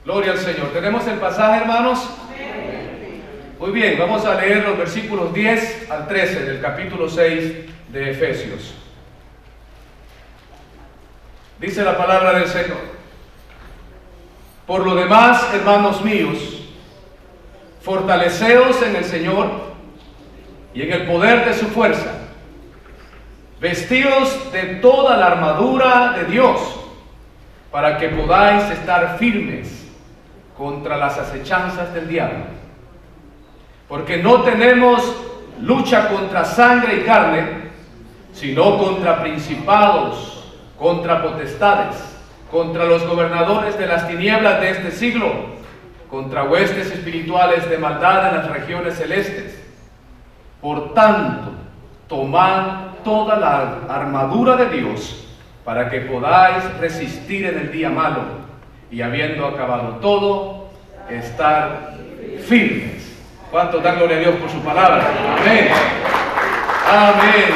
Gloria al Señor. ¿Tenemos el pasaje, hermanos? Muy bien, vamos a leer los versículos 10 al 13 del capítulo 6 de Efesios. Dice la palabra del Señor: Por lo demás, hermanos míos, fortaleceos en el Señor y en el poder de su fuerza. Vestíos de toda la armadura de Dios, para que podáis estar firmes contra las acechanzas del diablo. Porque no tenemos lucha contra sangre y carne, sino contra principados, contra potestades, contra los gobernadores de las tinieblas de este siglo, contra huestes espirituales de maldad en las regiones celestes. Por tanto, tomad toda la armadura de Dios, para que podáis resistir en el día malo, y habiendo acabado todo, estar firmes. ¿Cuántos dan gloria a Dios por su palabra? Amén. Amén.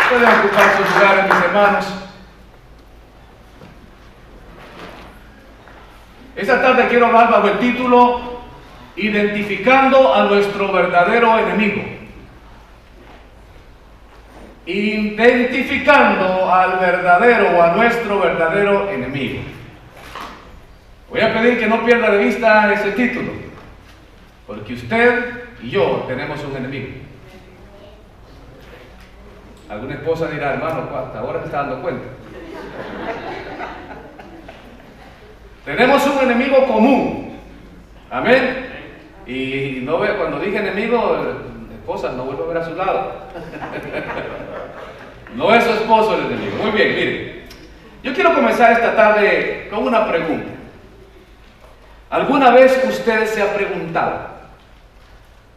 Pueden ocupar sus lugares, mis hermanos. Esta tarde quiero hablar bajo el título Identificando a nuestro verdadero enemigo. Identificando al verdadero o a nuestro verdadero enemigo. Voy a pedir que no pierda de vista ese título, porque usted y yo tenemos un enemigo. Alguna esposa dirá: hermano, hasta ahora se está dando cuenta. Tenemos un enemigo común. Amén. Y no ve, cuando dije enemigo, esposa, no vuelvo a ver a su lado. No es su esposo el enemigo. Muy bien, miren. Yo quiero comenzar esta tarde con una pregunta. ¿Alguna vez usted se ha preguntado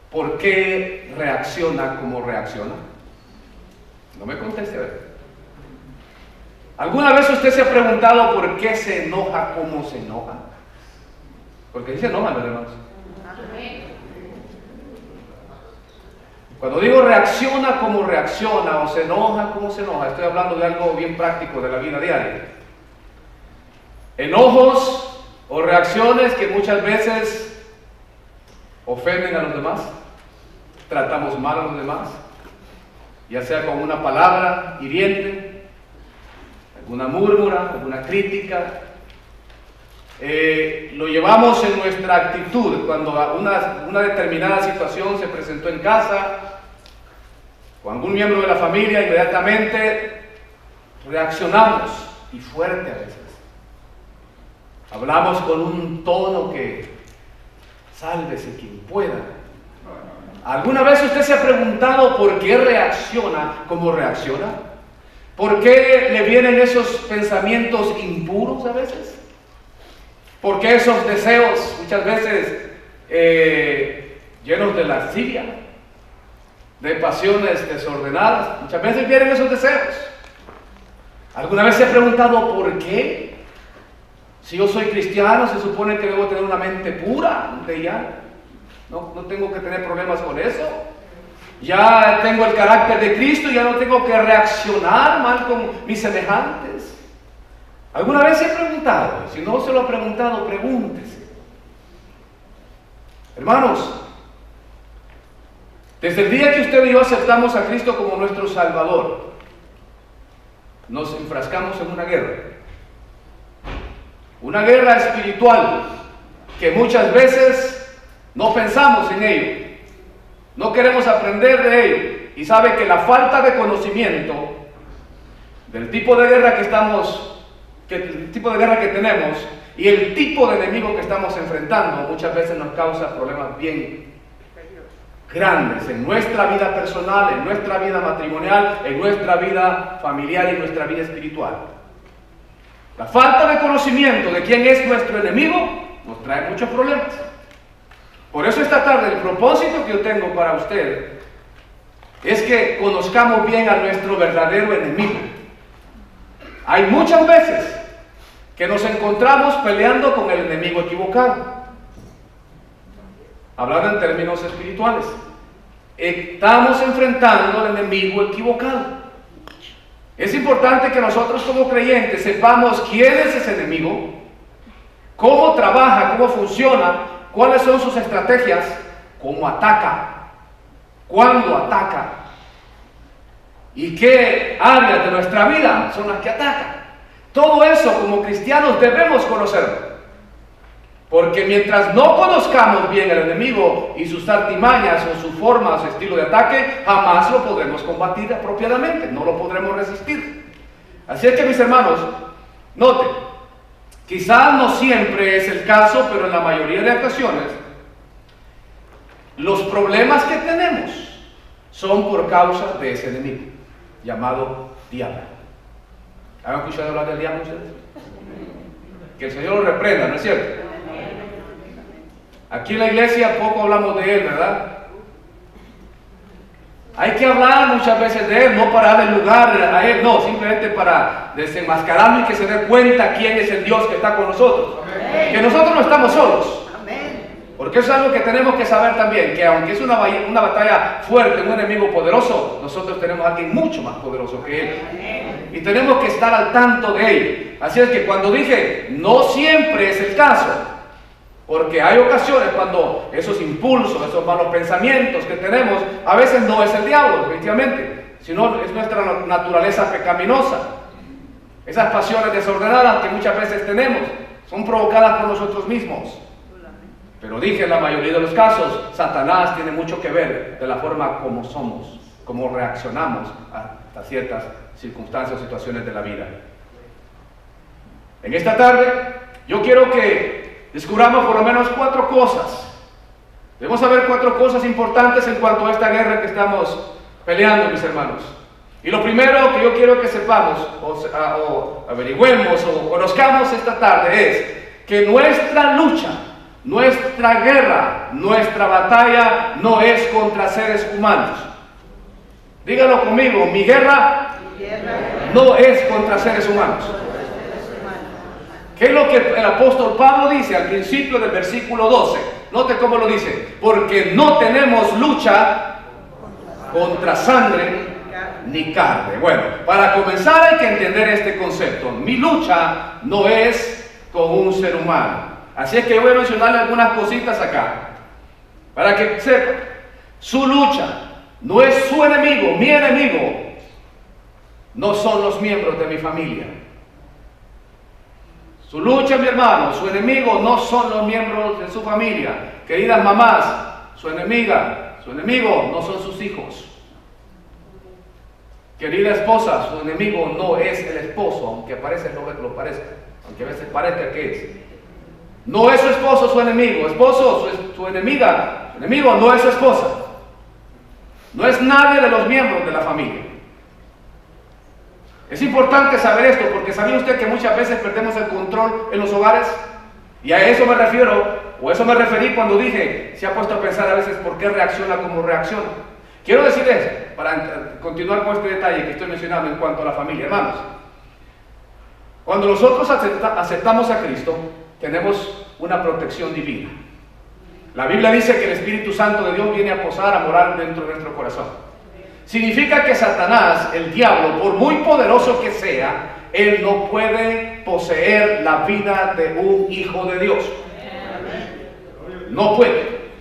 por qué reacciona como reacciona? No me conteste, a ver. ¿Alguna vez usted se ha preguntado por qué se enoja como se enoja? Porque sí se enojan los hermanos. Cuando digo reacciona como reacciona o se enoja como se enoja, estoy hablando de algo bien práctico de la vida diaria. Enojos o reacciones que muchas veces ofenden a los demás, tratamos mal a los demás, ya sea con una palabra hiriente, alguna murmura, alguna crítica. Lo llevamos en nuestra actitud cuando una determinada situación se presentó en casa, con algún miembro de la familia, inmediatamente reaccionamos, y fuerte a veces. Hablamos con un tono que sálvese quien pueda. ¿Alguna vez usted se ha preguntado por qué reacciona como reacciona? ¿Por qué le vienen esos pensamientos impuros a veces? ¿Por qué esos deseos muchas veces llenos de lascivia, de pasiones desordenadas? Muchas veces vienen esos deseos. ¿Alguna vez se ha preguntado por qué? Si yo soy cristiano, se supone que debo tener una mente pura, no tengo que tener problemas con eso. Ya tengo el carácter de Cristo, ya no tengo que reaccionar mal con mis semejantes. ¿Alguna vez se ha preguntado? Si no se lo ha preguntado, pregúntese. Hermanos, desde el día que usted y yo aceptamos a Cristo como nuestro Salvador, nos enfrascamos en una guerra. Una guerra espiritual que muchas veces no pensamos en ello, no queremos aprender de ello, y sabe que la falta de conocimiento del tipo de guerra el tipo de guerra que tenemos y el tipo de enemigo que estamos enfrentando muchas veces nos causa problemas bien grandes en nuestra vida personal, en nuestra vida matrimonial, en nuestra vida familiar y en nuestra vida espiritual. La falta de conocimiento de quién es nuestro enemigo nos trae muchos problemas. Por eso esta tarde el propósito que yo tengo para usted es que conozcamos bien a nuestro verdadero enemigo. Hay muchas veces que nos encontramos peleando con el enemigo equivocado. Hablando en términos espirituales, estamos enfrentando al enemigo equivocado. Es importante que nosotros como creyentes sepamos quién es ese enemigo cómo trabaja, cómo funciona, cuáles son sus estrategias, cómo ataca, cuándo ataca y qué áreas de nuestra vida son las que atacan. Todo eso como cristianos debemos conocerlo. Porque mientras no conozcamos bien el enemigo y sus artimañas o su forma o su estilo de ataque, jamás lo podremos combatir apropiadamente, no lo podremos resistir. Así es que, mis hermanos, noten, quizás no siempre es el caso, pero en la mayoría de ocasiones, los problemas que tenemos son por causa de ese enemigo, llamado diablo. ¿Han escuchado hablar del diablo ustedes? Que el Señor lo reprenda, ¿no es cierto? Aquí en la iglesia poco hablamos de él, ¿verdad? Hay que hablar muchas veces de él, no para darle lugar a él, no, simplemente para desenmascararlo y que se dé cuenta quién es el Dios que está con nosotros. Amén. Que nosotros no estamos solos. Amén. Porque eso es algo que tenemos que saber también, que aunque es una batalla fuerte, un enemigo poderoso, nosotros tenemos a alguien mucho más poderoso que él. Amén. Y tenemos que estar al tanto de él. Así es que cuando dije, no siempre es el caso, porque hay ocasiones cuando esos impulsos, esos malos pensamientos que tenemos, a veces no es el diablo, definitivamente, sino es nuestra naturaleza pecaminosa. Esas pasiones desordenadas que muchas veces tenemos son provocadas por nosotros mismos. Pero dije, en la mayoría de los casos, Satanás tiene mucho que ver de la forma como somos, cómo reaccionamos a ciertas circunstancias o situaciones de la vida. En esta tarde, yo quiero que descubramos por lo menos 4 cosas. Debemos saber 4 cosas importantes en cuanto a esta guerra que estamos peleando, mis hermanos. Y lo primero que yo quiero que sepamos, o averigüemos, o conozcamos esta tarde es que nuestra lucha, nuestra guerra, nuestra batalla no es contra seres humanos. Dígalo conmigo, mi guerra no es contra seres humanos. ¿Qué es lo que el apóstol Pablo dice al principio del versículo 12? Note cómo lo dice. Porque no tenemos lucha contra sangre ni carne. Bueno, para comenzar hay que entender este concepto. Mi lucha no es con un ser humano. Así es que yo voy a mencionarle algunas cositas acá. Para que sepa, su lucha no es su enemigo, mi enemigo. No son los miembros de mi familia. Su lucha, mi hermano, su enemigo no son los miembros de su familia. Queridas mamás, su enemigo no son sus hijos. Querida esposa, su enemigo no es el esposo, aunque a veces lo parezca, aunque a veces parezca que es. No es su esposo su enemigo, esposo, su enemiga, su enemigo no es su esposa. No es nadie de los miembros de la familia. Es importante saber esto porque ¿sabía usted que muchas veces perdemos el control en los hogares? Y a eso me refiero, o eso me referí cuando dije, se ha puesto a pensar a veces por qué reacciona como reacciona. Quiero decir esto, para continuar con este detalle que estoy mencionando en cuanto a la familia, hermanos. Cuando nosotros aceptamos a Cristo, tenemos una protección divina. La Biblia dice que el Espíritu Santo de Dios viene a posar, a morar dentro de nuestro corazón. Significa que Satanás, el diablo, por muy poderoso que sea, él no puede poseer la vida de un hijo de Dios. No puede.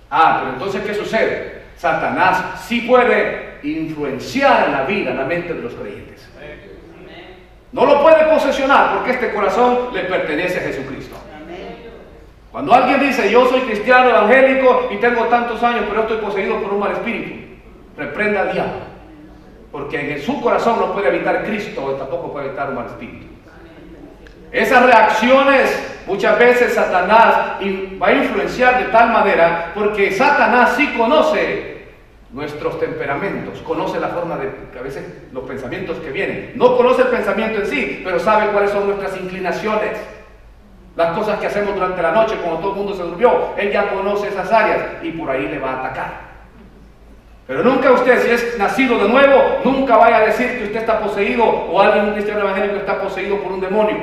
Pero entonces, ¿qué sucede? Satanás sí puede influenciar en la vida, en la mente de los creyentes. No lo puede posesionar porque este corazón le pertenece a Jesucristo. Cuando alguien dice, yo soy cristiano evangélico y tengo tantos años, pero estoy poseído por un mal espíritu, reprenda al diablo, porque en su corazón no puede habitar Cristo, y tampoco puede habitar un mal espíritu. Esas reacciones muchas veces Satanás va a influenciar de tal manera, porque Satanás sí conoce nuestros temperamentos, conoce la forma de, a veces los pensamientos que vienen, no conoce el pensamiento en sí, pero sabe cuáles son nuestras inclinaciones, las cosas que hacemos durante la noche cuando todo el mundo se durmió. Él ya conoce esas áreas y por ahí le va a atacar. Pero nunca usted, si es nacido de nuevo, nunca vaya a decir que usted está poseído o alguien, un cristiano evangélico, está poseído por un demonio.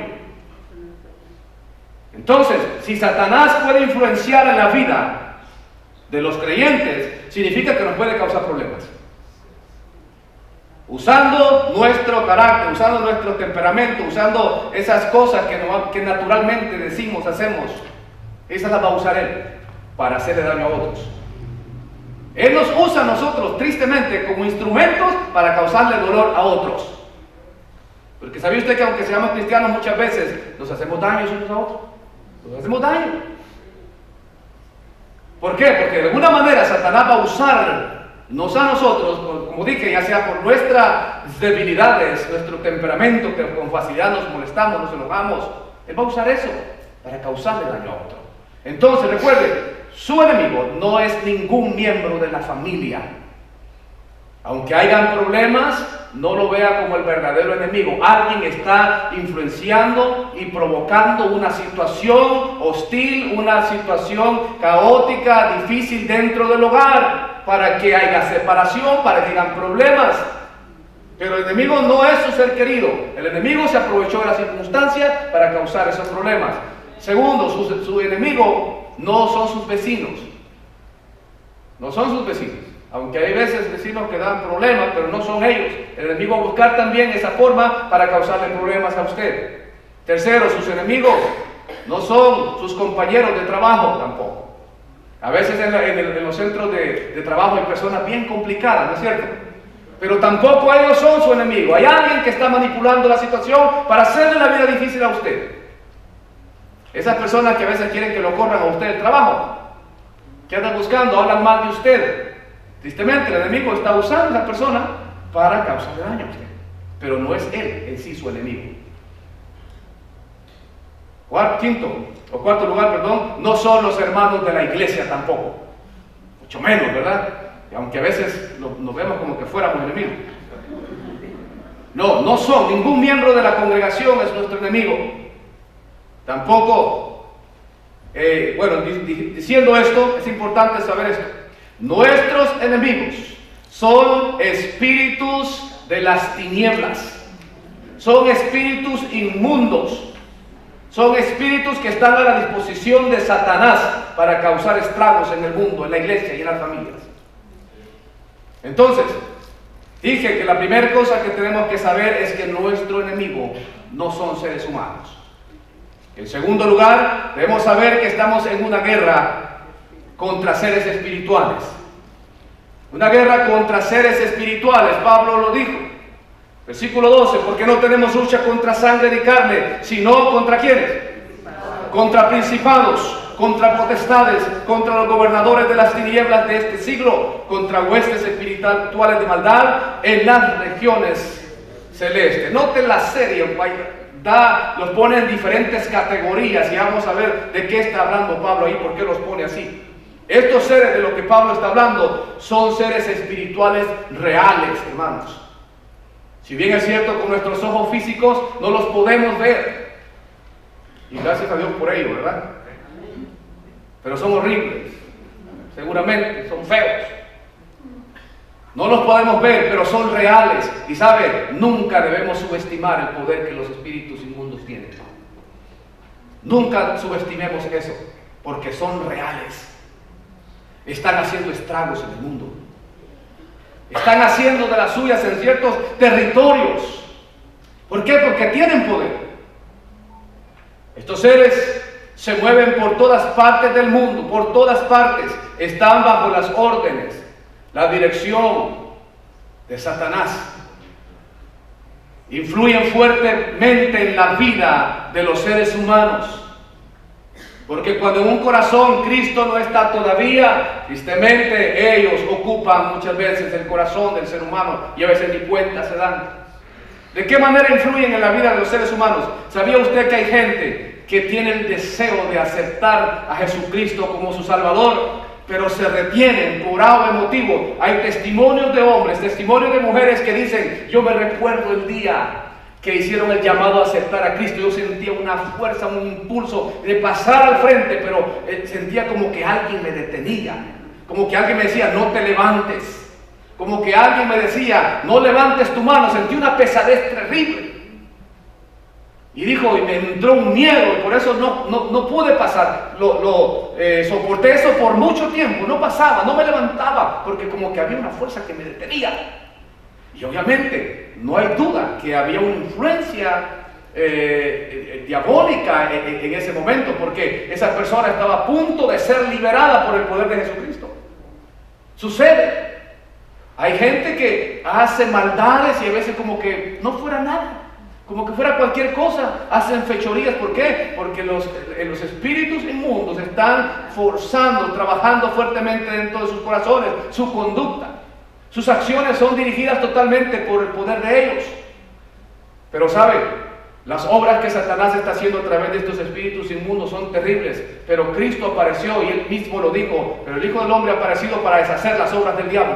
Entonces, si Satanás puede influenciar en la vida de los creyentes, significa que nos puede causar problemas. Usando nuestro nuestro carácter, usando nuestro temperamento, usando esas cosas que naturalmente decimos, hacemos, esas las va a usar Él para hacerle daño a otros. Él nos usa a nosotros, tristemente, como instrumentos para causarle dolor a otros. Porque ¿sabía usted que aunque seamos cristianos muchas veces nos hacemos daño unos a otros? Nos hacemos daño. ¿Por qué? Porque de alguna manera Satanás va a usarnos a nosotros, como dije, ya sea por nuestras debilidades, nuestro temperamento, que con facilidad nos molestamos, nos enojamos. Él va a usar eso para causarle daño a otro. Entonces, recuerde, su enemigo no es ningún miembro de la familia. Aunque hayan problemas, no lo vea como el verdadero enemigo. Alguien está influenciando y provocando una situación hostil, una situación caótica, difícil dentro del hogar, para que haya separación, para que hayan problemas. Pero el enemigo no es su ser querido. El enemigo se aprovechó de la circunstancia para causar esos problemas. Segundo, su enemigo no son sus vecinos. No son sus vecinos. Aunque hay veces vecinos que dan problemas, pero no son ellos. El enemigo va a buscar también esa forma para causarle problemas a usted. Tercero, sus enemigos no son sus compañeros de trabajo tampoco. A veces en los centros de trabajo hay personas bien complicadas, ¿no es cierto? Pero tampoco ellos son su enemigo. Hay alguien que está manipulando la situación para hacerle la vida difícil a usted. Esas personas que a veces quieren que lo corran a usted del trabajo, que andan buscando, hablan mal de usted. Tristemente, el enemigo está usando a esa persona para causarle daño a usted. Pero no es él en sí su enemigo. Cuarto lugar, no son los hermanos de la iglesia tampoco. Mucho menos, ¿verdad? Y aunque a veces nos vemos como que fuéramos enemigos. No son. Ningún miembro de la congregación es nuestro enemigo. Tampoco, diciendo esto, es importante saber esto. Nuestros enemigos son espíritus de las tinieblas, son espíritus inmundos, son espíritus que están a la disposición de Satanás para causar estragos en el mundo, en la iglesia y en las familias. Entonces, dije que la primera cosa que tenemos que saber es que nuestro enemigo no son seres humanos. En segundo lugar, debemos saber que estamos en una guerra contra seres espirituales. Una guerra contra seres espirituales, Pablo lo dijo. Versículo 12, porque no tenemos lucha contra sangre ni carne, sino contra ¿quiénes? Contra principados, contra potestades, contra los gobernadores de las tinieblas de este siglo, contra huestes espirituales de maldad en las regiones celestes. Noten la serie, los pone en diferentes categorías y vamos a ver de qué está hablando Pablo ahí, por qué los pone así. Estos seres de los que Pablo está hablando son seres espirituales reales, hermanos. Si bien es cierto, con nuestros ojos físicos no los podemos ver. Y gracias a Dios por ello, ¿verdad? Pero son horribles. Seguramente son feos. No los podemos ver, pero son reales. Y sabe, nunca debemos subestimar el poder que los espíritus inmundos tienen. Nunca subestimemos eso, porque son reales. Están haciendo estragos en el mundo. Están haciendo de las suyas en ciertos territorios. ¿Por qué? Porque tienen poder. Estos seres se mueven por todas partes del mundo, por todas partes. Están bajo las órdenes, la dirección de Satanás. Influyen fuertemente en la vida de los seres humanos. Porque cuando en un corazón Cristo no está todavía, tristemente ellos ocupan muchas veces el corazón del ser humano y a veces ni cuenta se dan. ¿De qué manera influyen en la vida de los seres humanos? ¿Sabía usted que hay gente que tiene el deseo de aceptar a Jesucristo como su Salvador, pero se retienen por algo emotivo? Hay testimonios de hombres, testimonios de mujeres que dicen: yo me recuerdo el día que hicieron el llamado a aceptar a Cristo, yo sentía una fuerza, un impulso de pasar al frente, pero sentía como que alguien me detenía, como que alguien me decía: no te levantes, como que alguien me decía: no levantes tu mano. Sentí una pesadez terrible. Y dijo, y me entró un miedo, y por eso no pude pasar. Soporté eso por mucho tiempo, no pasaba, no me levantaba, porque como que había una fuerza que me detenía. Y obviamente no hay duda que había una influencia diabólica en ese momento, porque esa persona estaba a punto de ser liberada por el poder de Jesucristo. Sucede. Hay gente que hace maldades y a veces como que no fuera nada, como que fuera cualquier cosa, hacen fechorías. ¿Por qué? Porque los espíritus inmundos están forzando, trabajando fuertemente dentro de sus corazones, su conducta. Sus acciones son dirigidas totalmente por el poder de ellos. Pero ¿sabe? Las obras que Satanás está haciendo a través de estos espíritus inmundos son terribles. Pero Cristo apareció y Él mismo lo dijo. Pero el Hijo del Hombre ha aparecido para deshacer las obras del diablo.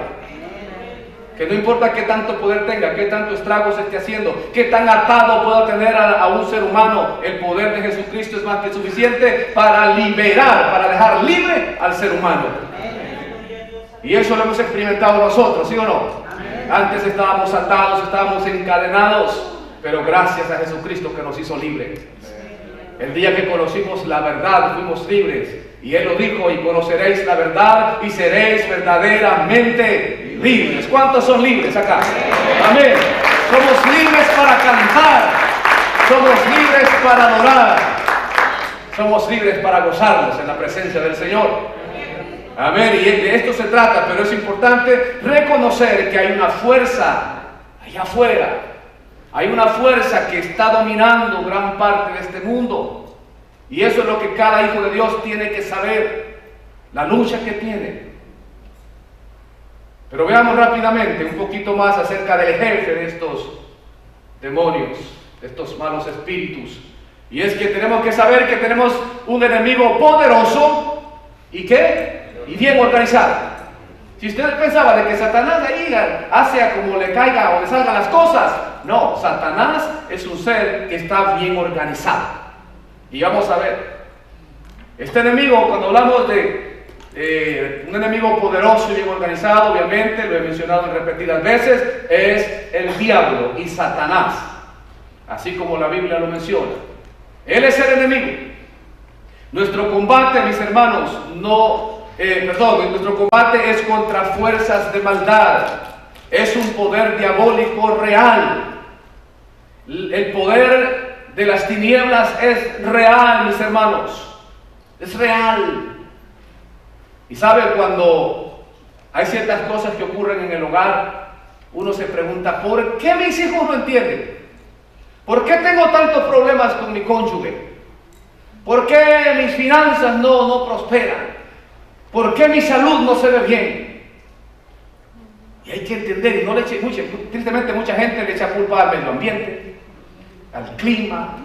Que no importa qué tanto poder tenga, qué tanto estrago se esté haciendo, qué tan atado pueda tener a un ser humano, el poder de Jesucristo es más que suficiente para liberar, para dejar libre al ser humano. Y eso lo hemos experimentado nosotros, ¿sí o no? Antes estábamos atados, estábamos encadenados, pero gracias a Jesucristo que nos hizo libres. El día que conocimos la verdad, fuimos libres. Y Él lo dijo: y conoceréis la verdad y seréis verdaderamente libres. ¿Cuántos son libres acá? Amén. Somos libres para cantar. Somos libres para adorar. Somos libres para gozarnos en la presencia del Señor. Amén. Y de esto se trata, pero es importante reconocer que hay una fuerza allá afuera. Hay una fuerza que está dominando gran parte de este mundo. Y eso es lo que cada hijo de Dios tiene que saber. La lucha que tiene. Pero veamos rápidamente un poquito más acerca del jefe de estos demonios, de estos malos espíritus. Y es que tenemos que saber que tenemos un enemigo poderoso y ¿qué? Y bien organizado. Si usted pensaba de que Satanás ahí hace a como le caiga o le salgan las cosas, no, Satanás es un ser que está bien organizado. Y vamos a ver, este enemigo, cuando hablamos de un enemigo poderoso y bien organizado, obviamente, lo he mencionado en repetidas veces, es el diablo y Satanás, así como la Biblia lo menciona. Él es el enemigo. Nuestro combate, mis hermanos, nuestro combate es contra fuerzas de maldad. Es un poder diabólico real. El poder de las tinieblas es real, mis hermanos. Es real. Y sabe, cuando hay ciertas cosas que ocurren en el hogar, uno se pregunta: ¿por qué mis hijos no entienden? ¿Por qué tengo tantos problemas con mi cónyuge? ¿Por qué mis finanzas no prosperan? ¿Por qué mi salud no se ve bien? Y hay que entender, y no le eche tristemente mucha gente le echa culpa al medio ambiente, al clima,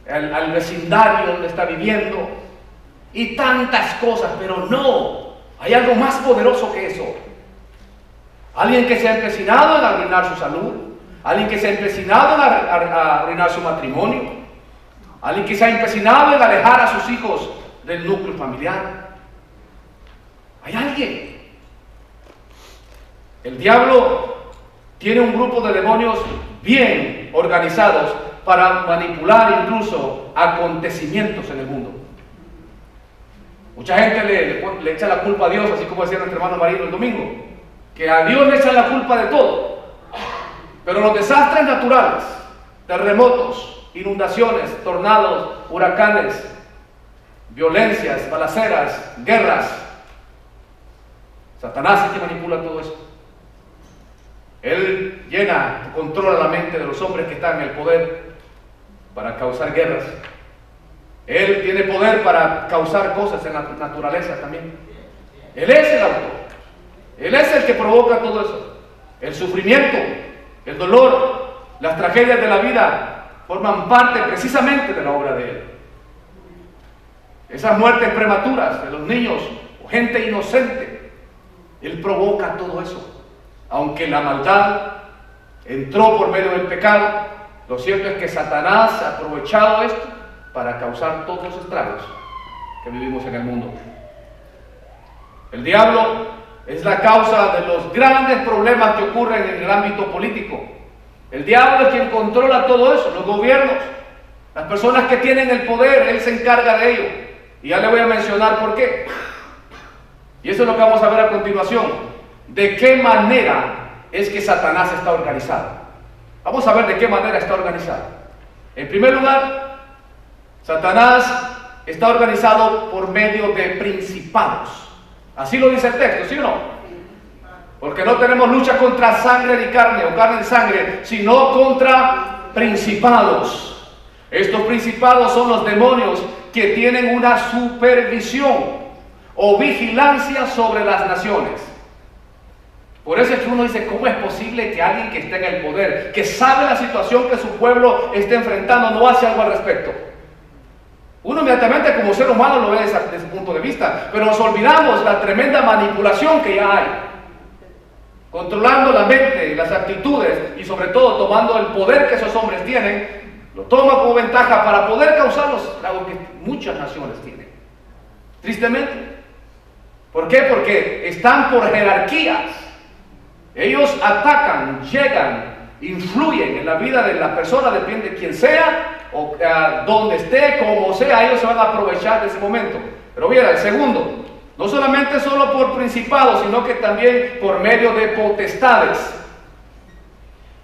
al vecindario donde está viviendo, y tantas cosas, pero no, hay algo más poderoso que eso. Alguien que se ha empecinado en arruinar su salud, alguien que se ha empecinado en arruinar su matrimonio, alguien que se ha empecinado en alejar a sus hijos del núcleo familiar. Hay alguien. El diablo tiene un grupo de demonios bien organizados para manipular incluso acontecimientos en el mundo. Mucha gente le echa la culpa a Dios, así como decía nuestro hermano Marino el domingo, que a Dios le echan la culpa de todo. Pero los desastres naturales, terremotos, inundaciones, tornados, huracanes, violencias, balaceras, guerras, Satanás es que manipula todo eso. Él controla la mente de los hombres que están en el poder para causar guerras. Él tiene poder para causar cosas en la naturaleza también. Él es el autor. Él es el que provoca todo eso. El sufrimiento, el dolor, las tragedias de la vida forman parte precisamente de la obra de Él. Esas muertes prematuras de los niños o gente inocente, Él provoca todo eso. Aunque la maldad entró por medio del pecado, lo cierto es que Satanás ha aprovechado esto para causar todos los estragos que vivimos en el mundo. El diablo es la causa de los grandes problemas que ocurren en el ámbito político. El diablo es quien controla todo eso, los gobiernos, las personas que tienen el poder, él se encarga de ello. Y ya le voy a mencionar por qué. Y eso es lo que vamos a ver a continuación. De qué manera es que Satanás está organizado. Vamos a ver de qué manera está organizado. En primer lugar, Satanás está organizado por medio de principados. Así lo dice el texto, ¿sí o no? Porque no tenemos lucha contra sangre ni carne o carne y sangre, sino contra principados. Estos principados son los demonios que tienen una supervisión o vigilancia sobre las naciones. Por eso es que uno dice, ¿cómo es posible que alguien que esté en el poder, que sabe la situación que su pueblo está enfrentando, no hace algo al respecto? Uno inmediatamente como ser humano lo ve desde ese punto de vista, pero nos olvidamos la tremenda manipulación que ya hay, controlando la mente y las actitudes, y sobre todo tomando el poder que esos hombres tienen, lo toma como ventaja para poder causar los estragos que muchas naciones tienen. Tristemente. ¿Por qué? Porque están por jerarquías. Ellos atacan, llegan, influyen en la vida de la persona, depende de quién sea, o donde esté, como sea, ellos se van a aprovechar de ese momento. Pero mira, el segundo, no solamente solo por principados, sino que también por medio de potestades.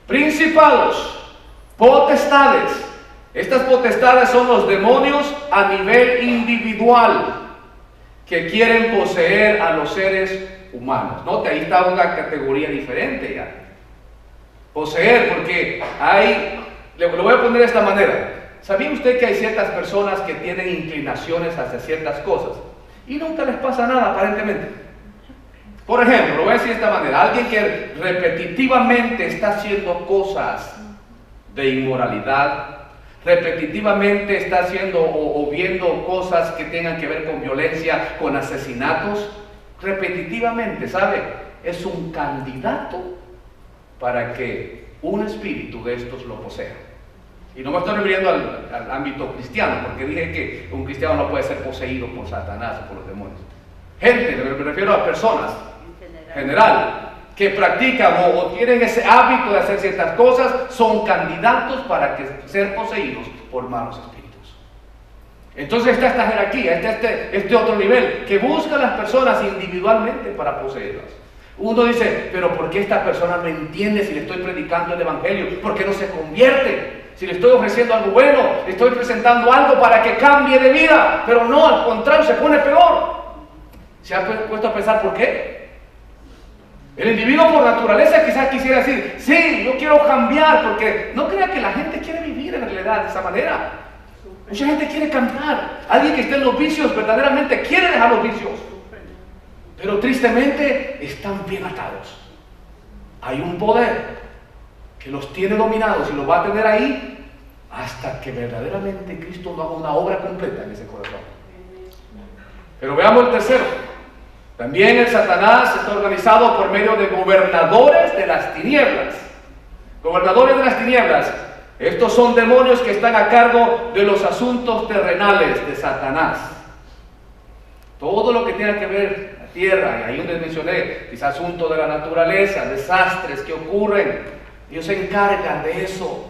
Principados, potestades. Estas potestades son los demonios a nivel individual que quieren poseer a los seres humanos. Note, ahí está una categoría diferente ya. Poseer, porque lo voy a poner de esta manera. ¿Sabía usted que hay ciertas personas que tienen inclinaciones hacia ciertas cosas y nunca les pasa nada aparentemente? Por ejemplo, lo voy a decir de esta manera. Alguien que repetitivamente está haciendo cosas de inmoralidad, repetitivamente está haciendo o viendo cosas que tengan que ver con violencia, con asesinatos, repetitivamente, ¿sabe? Es un candidato para que un espíritu de estos lo posea. Y no me estoy refiriendo al ámbito cristiano, porque dije que un cristiano no puede ser poseído por Satanás o por los demonios. Gente, me refiero a personas en general que practican o tienen ese hábito de hacer ciertas cosas, son candidatos para ser poseídos por malos espíritus. Entonces está esta jerarquía, está este otro nivel que busca a las personas individualmente para poseerlas. Uno dice, pero ¿por qué esta persona no entiende si le estoy predicando el evangelio? ¿Por qué no se convierte? Si le estoy ofreciendo algo bueno, le estoy presentando algo para que cambie de vida, pero no, al contrario, se pone peor. ¿Se ha puesto a pensar por qué? El individuo por naturaleza quizás quisiera decir, sí, yo quiero cambiar, porque no crea que la gente quiere vivir en realidad de esa manera. Mucha gente quiere cambiar. Alguien que esté en los vicios verdaderamente quiere dejar los vicios, pero tristemente están bien atados. Hay un poder que los tiene dominados y los va a tener ahí hasta que verdaderamente Cristo no haga una obra completa en ese corazón. Pero veamos el tercero. También el Satanás está organizado por medio de gobernadores de las tinieblas. Gobernadores de las tinieblas. Estos son demonios que están a cargo de los asuntos terrenales de Satanás. Todo lo que tiene que ver la tierra, y ahí donde mencioné, ese asunto de la naturaleza, desastres que ocurren, ellos se encargan de eso.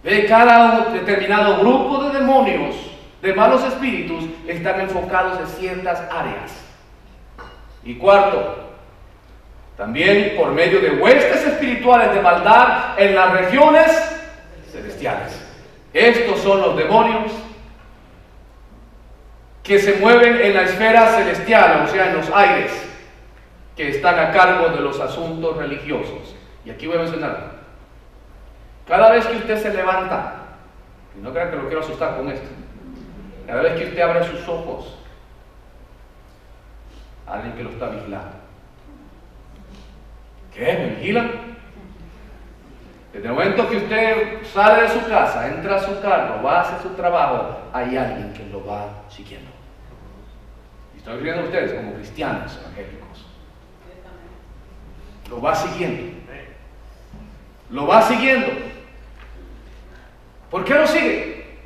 De cada determinado grupo de demonios, de malos espíritus, están enfocados en ciertas áreas. Y cuarto, también por medio de huestes espirituales de maldad en las regiones celestiales. Estos son los demonios que se mueven en la esfera celestial, o sea, en los aires, que están a cargo de los asuntos religiosos. Y aquí voy a mencionar, cada vez que usted se levanta, y no crean que lo quiero asustar con esto, cada vez que usted abre sus ojos, alguien que lo está vigilando. ¿Qué? ¿Me vigilan? Desde el momento que usted sale de su casa, entra a su carro, va a hacer su trabajo, hay alguien que lo va siguiendo. Y estoy viendo a ustedes como cristianos evangélicos. Lo va siguiendo. Lo va siguiendo. ¿Por qué lo sigue?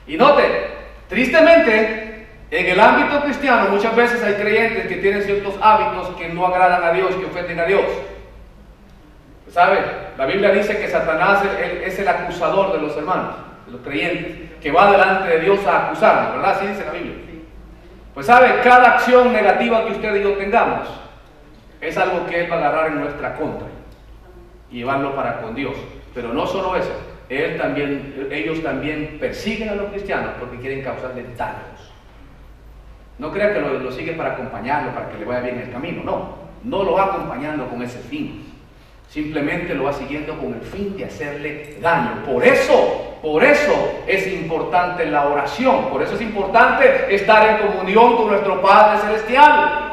Y note, tristemente, en el ámbito cristiano muchas veces hay creyentes que tienen ciertos hábitos que no agradan a Dios, que ofenden a Dios. ¿Sabe? La Biblia dice que Satanás es el acusador de los hermanos, de los creyentes, que va delante de Dios a acusarnos, ¿verdad? Así dice la Biblia. Pues sabe, cada acción negativa que usted y yo tengamos, es algo que Él va a agarrar en nuestra contra y llevarlo para con Dios. Pero no solo eso, ellos también persiguen a los cristianos porque quieren causarles daños. No crea que lo siguen para acompañarlo, para que le vaya bien el camino. No lo va acompañando con ese fin. Simplemente lo va siguiendo con el fin de hacerle daño. Por eso es importante la oración. Por eso es importante estar en comunión con nuestro Padre Celestial.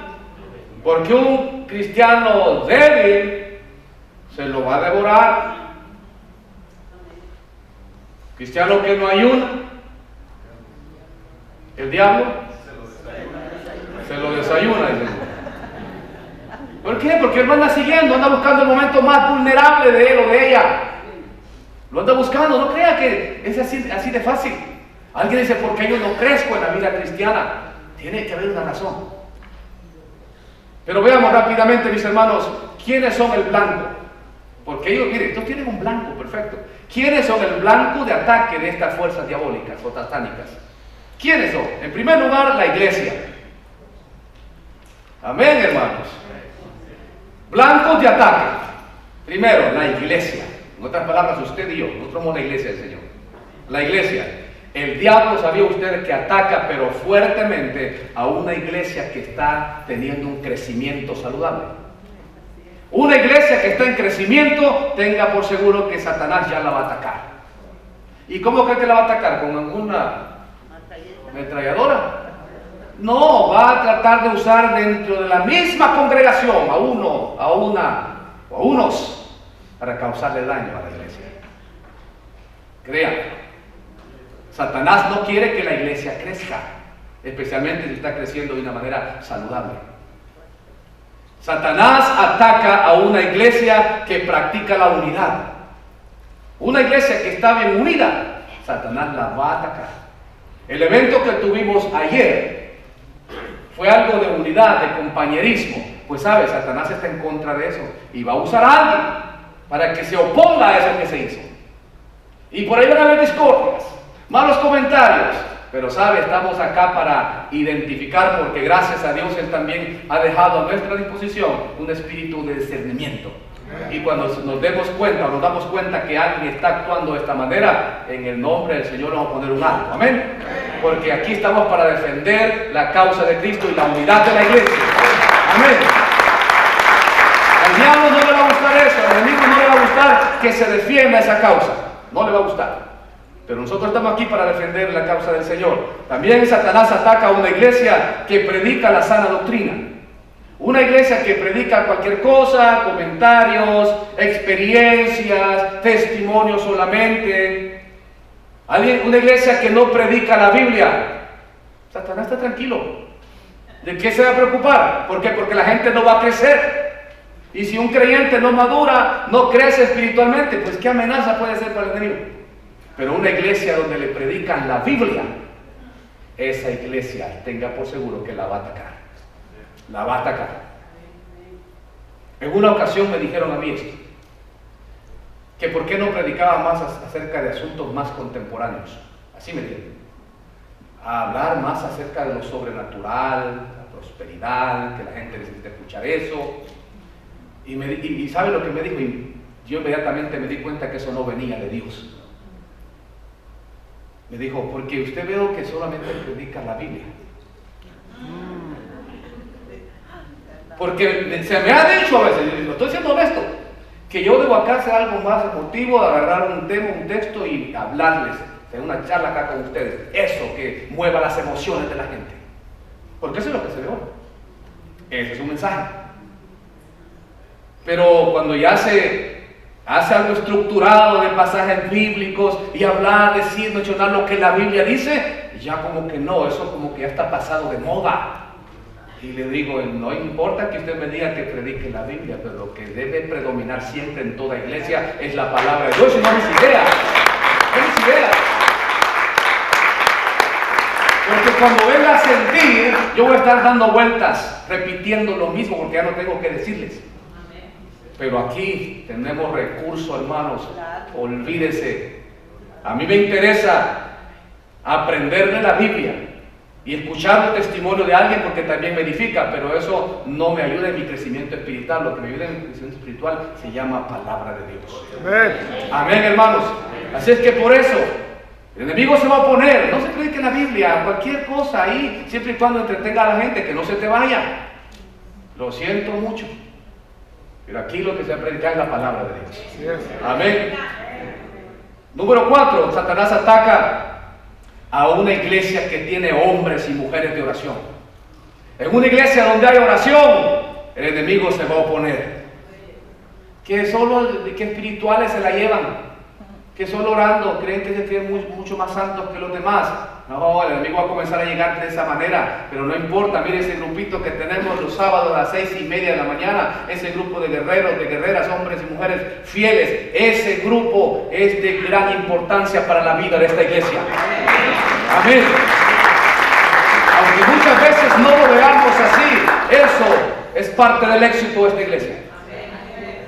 Porque un cristiano débil se lo va a devorar. Cristiano que no ayuna, el diablo se lo desayuna. ¿Por qué? Porque él lo anda siguiendo, anda buscando el momento más vulnerable de él o de ella. Lo anda buscando, no crea que es así de fácil. Alguien dice, ¿por qué yo no crezco en la vida cristiana? Tiene que haber una razón. Pero veamos rápidamente, mis hermanos, ¿quiénes son el blanco? Porque ellos, miren, estos tienen un blanco, perfecto. ¿Quiénes son el blanco de ataque de estas fuerzas diabólicas o satánicas? ¿Quiénes son? En primer lugar, la iglesia. Amén, hermanos. Blancos de ataque. Primero, la iglesia. En otras palabras, usted y yo. Nosotros somos la iglesia del Señor. La iglesia. El diablo, ¿sabía usted que ataca, pero fuertemente, a una iglesia que está teniendo un crecimiento saludable? Una iglesia que está en crecimiento, tenga por seguro que Satanás ya la va a atacar. ¿Y cómo cree que la va a atacar? ¿Con alguna ametralladora? No, va a tratar de usar dentro de la misma congregación a uno, a una o a unos para causarle daño a la iglesia. Crean, Satanás no quiere que la iglesia crezca, especialmente si está creciendo de una manera saludable. Satanás ataca a una iglesia que practica la unidad. Una iglesia que está bien unida, Satanás la va a atacar. El evento que tuvimos ayer fue algo de unidad, de compañerismo. Pues sabes, Satanás está en contra de eso y va a usar a alguien para que se oponga a eso que se hizo. Y por ahí van a haber discordias, malos comentarios. Pero sabe, estamos acá para identificar, porque gracias a Dios Él también ha dejado a nuestra disposición un espíritu de discernimiento. Y cuando nos demos cuenta, o nos damos cuenta que alguien está actuando de esta manera, en el nombre del Señor vamos a poner un alto. Amén. Porque aquí estamos para defender la causa de Cristo y la unidad de la iglesia. Amén. Al diablo no le va a gustar eso, al enemigo no le va a gustar que se defienda esa causa. No le va a gustar. Pero nosotros estamos aquí para defender la causa del Señor. También Satanás ataca a una iglesia que predica la sana doctrina. Una iglesia que predica cualquier cosa, comentarios, experiencias, testimonios solamente. Una iglesia que no predica la Biblia. Satanás está tranquilo. ¿De qué se va a preocupar? ¿Por qué? Porque la gente no va a crecer. Y si un creyente no madura, no crece espiritualmente, pues ¿qué amenaza puede ser para el enemigo? Pero una iglesia donde le predican la Biblia, esa iglesia, tenga por seguro que la va a atacar. La va a atacar. En una ocasión me dijeron a mí esto, que por qué no predicaba más acerca de asuntos más contemporáneos. Así me dijeron. A hablar más acerca de lo sobrenatural, la prosperidad, que la gente necesita escuchar eso. Y ¿sabe lo que me dijo? Y yo inmediatamente me di cuenta que eso no venía de Dios. Me dijo, porque usted veo que solamente predica la Biblia. Porque se me ha dicho a veces, lo estoy siendo honesto, que yo debo acá hacer algo más emotivo, de agarrar un tema, un texto y hablarles, hacer una charla acá con ustedes. Eso que mueva las emociones de la gente. Porque eso es lo que se ve hoy. Ese es un mensaje. Pero cuando ya se hace algo estructurado de pasajes bíblicos y hablar, decir, mencionar lo que la Biblia dice, ya como que no, eso como que ya está pasado de moda. Y le digo, no importa que usted me diga que predique la Biblia, pero lo que debe predominar siempre en toda iglesia es la palabra de Dios y no mis ideas. No mis ideas. Porque cuando venga a sentir, yo voy a estar dando vueltas, repitiendo lo mismo, porque ya no tengo que decirles. Pero aquí tenemos recursos, hermanos. Olvídese. A mí me interesa aprender de la Biblia y escuchar un testimonio de alguien porque también me edifica, pero eso no me ayuda en mi crecimiento espiritual. Lo que me ayuda en mi crecimiento espiritual se llama palabra de Dios. Amén. Amén, hermanos. Así es que por eso el enemigo se va a oponer. No se cree que en la Biblia cualquier cosa ahí, siempre y cuando entretenga a la gente, que no se te vaya. Lo siento mucho, pero aquí lo que se va a predicar es la palabra de Dios. Amén. Número 4, Satanás ataca a una iglesia que tiene hombres y mujeres de oración. En una iglesia donde hay oración, el enemigo se va a oponer. Que solo que espirituales se la llevan, que solo orando creen que se creen mucho más santos que los demás. No, el enemigo va a comenzar a llegar de esa manera, pero no importa. Mire ese grupito que tenemos los sábados a las 6:30 de la mañana, ese grupo de guerreros, de guerreras, hombres y mujeres fieles. Ese grupo es de gran importancia para la vida de esta iglesia. Amén. Aunque muchas veces no lo veamos así, eso es parte del éxito de esta iglesia.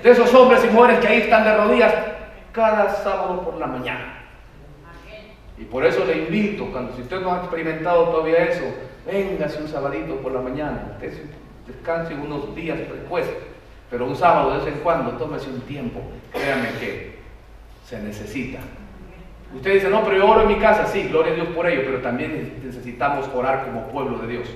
De esos hombres y mujeres que ahí están de rodillas cada sábado por la mañana. Y por eso le invito, si usted no ha experimentado todavía eso, véngase un sabadito por la mañana, usted descanse unos días después, pero un sábado de vez en cuando, tómese un tiempo, créame que se necesita. Usted dice, no, pero yo oro en mi casa, sí, gloria a Dios por ello, pero también necesitamos orar como pueblo de Dios,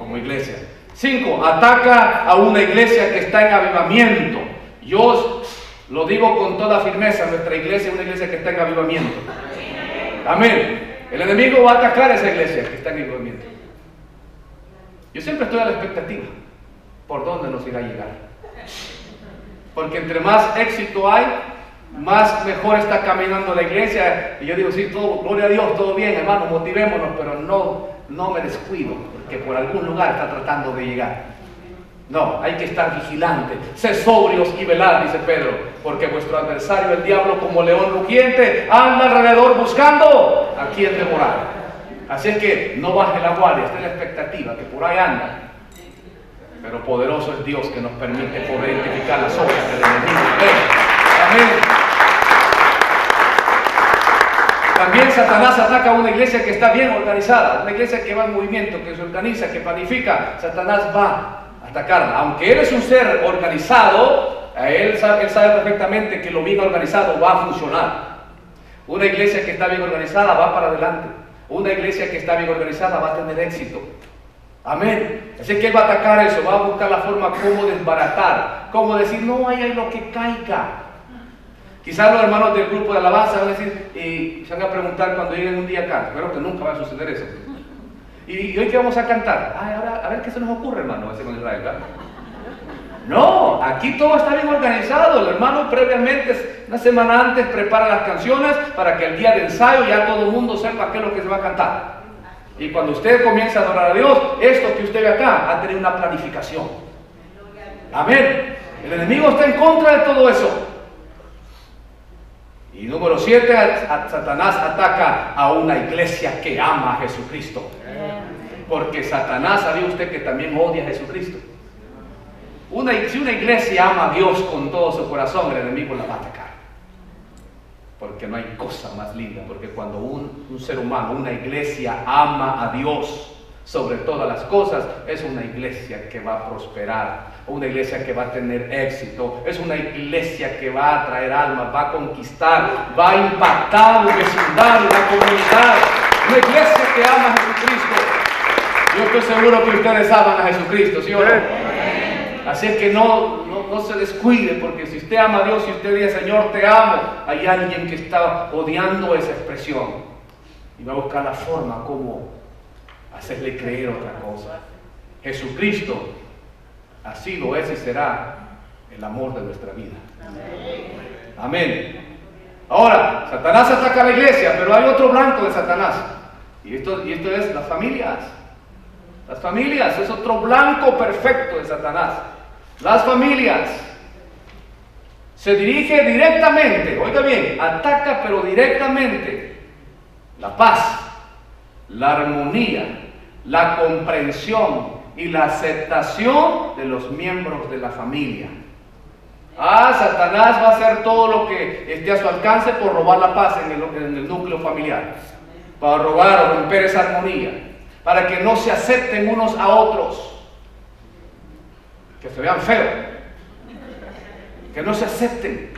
como iglesia. 5, ataca a una iglesia que está en avivamiento. Yo lo digo con toda firmeza, nuestra iglesia es una iglesia que está en avivamiento. Amén. El enemigo va a atacar a esa iglesia que está en avivamiento. Yo siempre estoy a la expectativa por dónde nos irá a llegar. Porque entre más éxito hay, más mejor está caminando la iglesia. Y yo digo, sí, todo, gloria a Dios, todo bien, hermano, motivémonos, pero no me descuido, porque por algún lugar está tratando de llegar. No, hay que estar vigilante, sed sobrios y velad, dice Pedro, porque vuestro adversario, el diablo, como león rugiente, anda alrededor buscando a quien devorar. Así es que no baje la guardia, esté en la expectativa, que por ahí anda. Pero poderoso es Dios que nos permite poder identificar las obras del enemigo. Amén. También Satanás ataca a una iglesia que está bien organizada, una iglesia que va en movimiento, que se organiza, que planifica. Satanás va atacarla. Aunque él es un ser organizado, él sabe perfectamente que lo bien organizado va a funcionar. Una iglesia que está bien organizada va para adelante. Una iglesia que está bien organizada va a tener éxito. Amén. Así que él va a atacar eso, va a buscar la forma como desbaratar, como decir, no, ahí hay lo que caiga. Quizás los hermanos del grupo de alabanza van a decir, y se van a preguntar cuando lleguen un día acá, espero que nunca va a suceder eso. ¿Y hoy qué vamos a cantar? Ay, ahora, a ver qué se nos ocurre, hermano, ese con Israel, ¿verdad? No, aquí todo está bien organizado. El hermano previamente, una semana antes, prepara las canciones para que el día de ensayo ya todo el mundo sepa qué es lo que se va a cantar. Y cuando usted comience a adorar a Dios, esto que usted ve acá, va a tener una planificación. Amén. El enemigo está en contra de todo eso. Y número 7, Satanás ataca a una iglesia que ama a Jesucristo. Porque Satanás, ¿sabía usted que también odia a Jesucristo? Si una iglesia ama a Dios con todo su corazón, el enemigo la va a atacar. Porque no hay cosa más linda, porque cuando un ser humano, una iglesia ama a Dios sobre todas las cosas, es una iglesia que va a prosperar, una iglesia que va a tener éxito, es una iglesia que va a atraer almas, va a conquistar, va a impactar la vecindad, la comunidad, una iglesia que ama a Jesucristo. Yo estoy seguro que ustedes aman a Jesucristo, ¿sí o no? Así es que no se descuide, porque si usted ama a Dios, si usted dice, Señor, te amo, hay alguien que está odiando esa expresión y va a buscar la forma como hacerle creer otra cosa. Jesucristo ha sido, es y será el amor de nuestra vida. Amén. Ahora, Satanás ataca a la iglesia, pero hay otro blanco de Satanás. Y esto es las familias. Las familias es otro blanco perfecto de Satanás. Las familias se dirige directamente, oiga bien, ataca pero directamente la paz, la armonía, la comprensión y la aceptación de los miembros de la familia. Satanás va a hacer todo lo que esté a su alcance por robar la paz en el núcleo familiar, para robar o romper esa armonía. para que no se acepten unos a otros, que se vean feos, que no se acepten,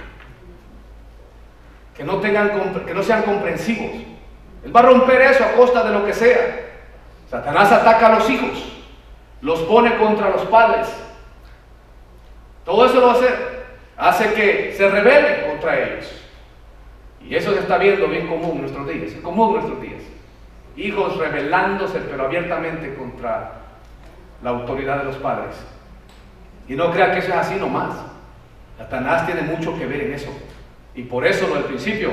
que no sean comprensivos. Él va a romper eso a costa de lo que sea. Satanás ataca a los hijos, los pone contra los padres. Todo eso lo va a hacer. Hace que se rebelen contra ellos. Y eso se está viendo bien común en nuestros días. Es común en nuestros días. Hijos rebelándose, pero abiertamente contra la autoridad de los padres. Y no crea que eso es así nomás. Satanás tiene mucho que ver en eso. Y por eso lo del principio,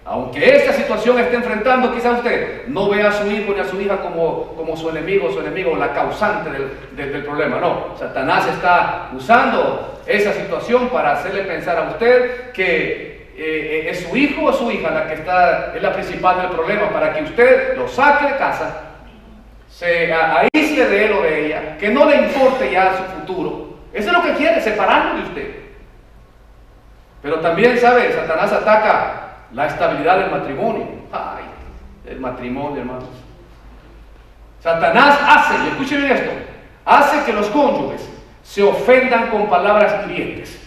aunque esta situación esté enfrentando, quizás usted no vea a su hijo ni a su hija como su enemigo, la causante del problema. No, Satanás está usando esa situación para hacerle pensar a usted que es su hijo o su hija la que es la principal del problema, para que usted lo saque de casa, se aísle de él o de ella, que no le importe ya su futuro. Eso es lo que quiere, separarlo de usted. Pero también, ¿sabe? Satanás ataca la estabilidad del matrimonio. Ay, el matrimonio, hermanos. Satanás hace, y escuchen bien esto, hace que los cónyuges se ofendan con palabras hirientes,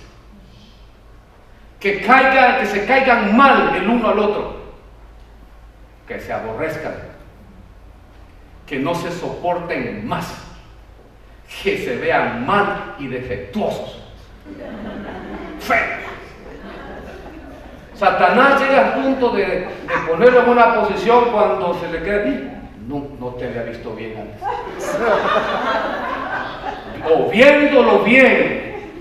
que se caigan mal el uno al otro, que se aborrezcan, que no se soporten más, que se vean mal y defectuosos, feos. Satanás llega al punto de ponerlo en una posición cuando se le queda, no te había visto bien antes. O viéndolo bien,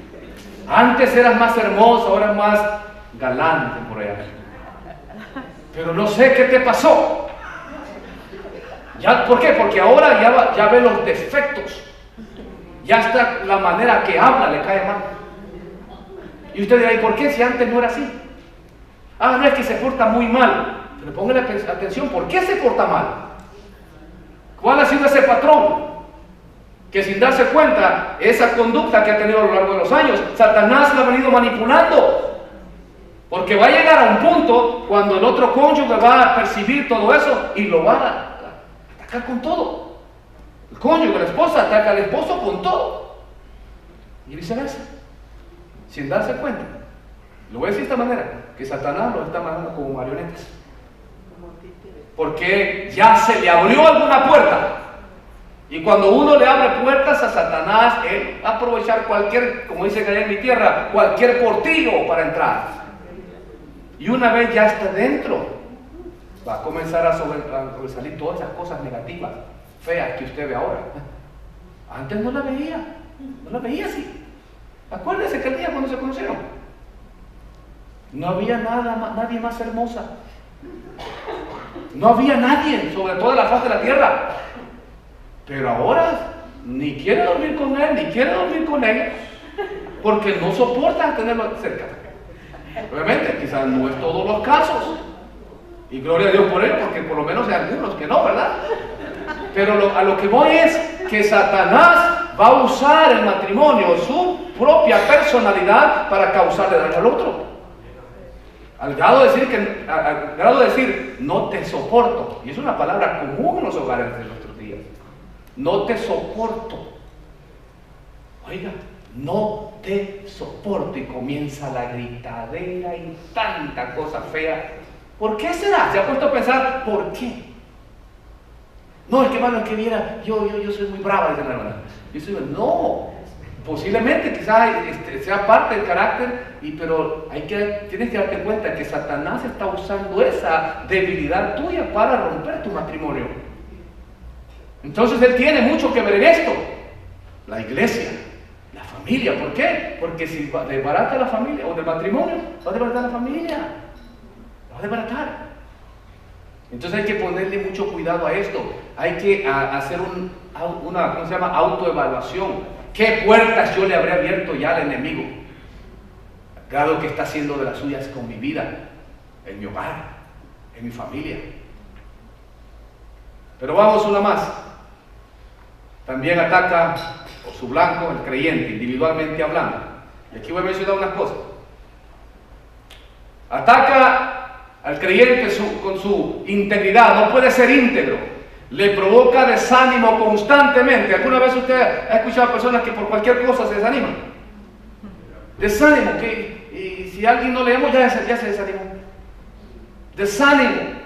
antes eras más hermosa, ahora más galante por allá. Pero no sé qué te pasó. ¿Por qué? Porque ahora ya ve los defectos. Ya está la manera que habla, le cae mal. Y usted dirá, ¿y por qué si antes no era así? No es que se porta muy mal. Pero póngale atención, ¿por qué se porta mal? ¿Cuál ha sido ese patrón? Que sin darse cuenta, esa conducta que ha tenido a lo largo de los años, Satanás la ha venido manipulando. Porque va a llegar a un punto cuando el otro cónyuge va a percibir todo eso y lo va a atacar con todo. El cónyuge, la esposa, ataca al esposo con todo. Y viceversa. Sin darse cuenta. Lo voy a decir de esta manera, que Satanás lo está manejando como marionetas. Porque ya se le abrió alguna puerta. Y cuando uno le abre puertas a Satanás, él va a aprovechar cualquier, como dice que allá en mi tierra, cualquier portillo para entrar. Y una vez ya está dentro, va a comenzar a sobresalir todas esas cosas negativas, feas que usted ve ahora. Antes no la veía así. Acuérdese que el día cuando se conocieron, no había nadie más hermosa. No había nadie sobre toda la faz de la tierra. Pero ahora ni quiere dormir con él, ni quiere dormir con ella, porque no soporta tenerlo cerca. Obviamente, quizás no es todos los casos. Y gloria a Dios por él, porque por lo menos hay algunos que no, ¿verdad? Pero a lo que voy es que Satanás va a usar el matrimonio, su propia personalidad, para causarle daño al otro. Al grado de decir, no te soporto. Y es una palabra común en los hogares de nuestros días. No te soporto. Oiga, no te soporto. Y comienza la gritadera y tanta cosa fea. ¿Por qué será? ¿Se ha puesto a pensar por qué? No, es que hermano, es que viera, yo soy muy brava, dice la hermana. No. Posiblemente quizás sea parte del carácter, pero tienes que darte cuenta que Satanás está usando esa debilidad tuya para romper tu matrimonio. Entonces él tiene mucho que ver en esto. La iglesia, la familia. ¿Por qué? Porque si desbarata la familia o del matrimonio, va a desbaratar la familia. Va a desbaratar. Entonces hay que ponerle mucho cuidado a esto. Hay que hacer una ¿cómo se llama? Autoevaluación. ¿Qué puertas yo le habré abierto ya al enemigo? Grado que está haciendo de las suyas con mi vida, en mi hogar, en mi familia. Pero vamos una más. También ataca por su blanco el creyente, individualmente hablando. Y aquí voy a mencionar unas cosas. Ataca al creyente con su integridad. No puede ser íntegro. le provoca desánimo constantemente. ¿Alguna vez usted ha escuchado a personas que por cualquier cosa se desaniman? Desánimo, y si a alguien no leemos ya se desanimó. Desánimo.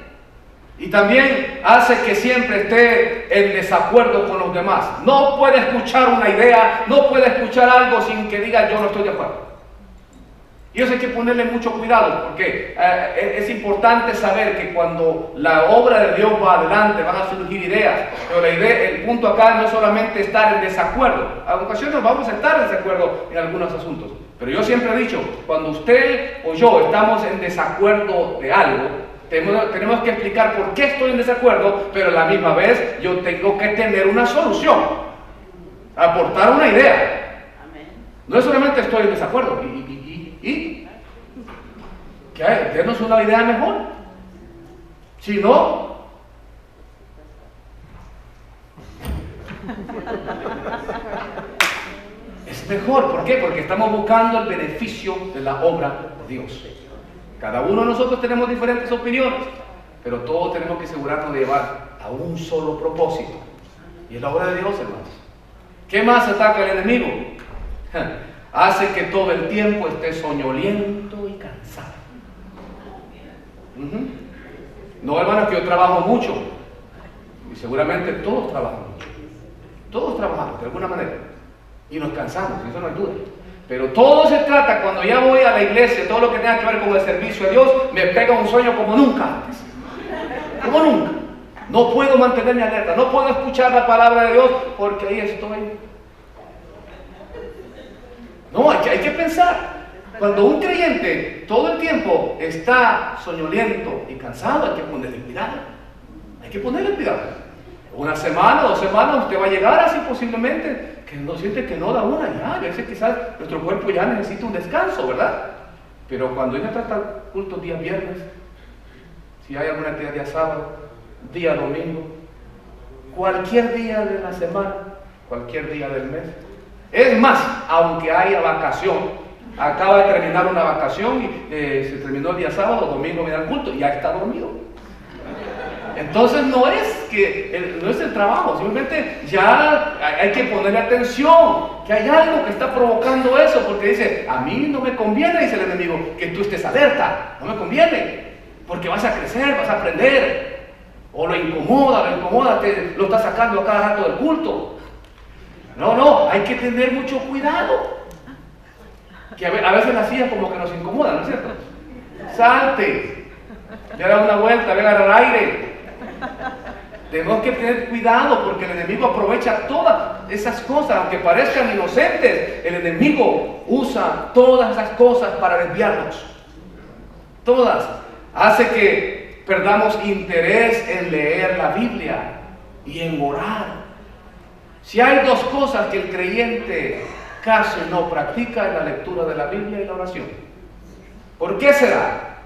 Y también hace que siempre esté en desacuerdo con los demás. No puede escuchar una idea, no puede escuchar algo sin que diga yo no estoy de acuerdo. Y eso hay que ponerle mucho cuidado, porque es importante saber que cuando la obra de Dios va adelante van a surgir ideas, pero el punto acá no es solamente estar en desacuerdo. A ocasiones vamos a estar en desacuerdo en algunos asuntos, pero yo siempre he dicho, cuando usted o yo estamos en desacuerdo de algo, tenemos que explicar por qué estoy en desacuerdo, pero a la misma vez yo tengo que tener una solución, aportar una idea. No es solamente estoy en desacuerdo, ¿y? ¿Qué hay? Denos una idea mejor. Si no, es mejor. ¿Por qué? Porque estamos buscando el beneficio de la obra de Dios. Cada uno de nosotros tenemos diferentes opiniones, pero todos tenemos que asegurarnos de llevar a un solo propósito. Y es la obra de Dios, hermanos. ¿Qué más ataca el enemigo? Hace que todo el tiempo esté soñoliento y cansado. No, hermanos, que yo trabajo mucho. Y seguramente todos trabajan mucho. Todos trabajamos de alguna manera. Y nos cansamos, eso no hay duda. Pero todo se trata, cuando ya voy a la iglesia, todo lo que tenga que ver con el servicio a Dios, me pega un sueño como nunca antes. Como nunca. No puedo mantenerme alerta, no puedo escuchar la palabra de Dios porque ahí estoy. No, hay que pensar. Cuando un creyente todo el tiempo está soñoliento y cansado, hay que ponerle cuidado. Hay que ponerle cuidado. Una semana, 2 semanas, usted va a llegar así posiblemente, que no siente que no da una ya. A veces quizás nuestro cuerpo ya necesita un descanso, ¿verdad? Pero cuando ella trata culto día viernes, si hay alguna actividad día sábado, día domingo, cualquier día de la semana, cualquier día del mes. Es más, aunque haya vacación, acaba de terminar una vacación y se terminó el día sábado, domingo viene al culto, ya está dormido. Entonces no es el trabajo, simplemente ya hay que ponerle atención, que hay algo que está provocando eso, porque dice, a mí no me conviene, dice el enemigo, que tú estés alerta, no me conviene, porque vas a crecer, vas a aprender, o lo incomoda, lo está sacando a cada rato del culto. No, hay que tener mucho cuidado. Que a veces las sillas como que nos incomodan, ¿no es cierto? Salte, le da una vuelta, ve a agarrar aire. Tenemos que tener cuidado porque el enemigo aprovecha todas esas cosas, aunque parezcan inocentes. El enemigo usa todas esas cosas para desviarnos. Todas. Hace que perdamos interés en leer la Biblia y en orar. Si hay 2 cosas que el creyente casi no practica, es la lectura de la Biblia y la oración. ¿Por qué será?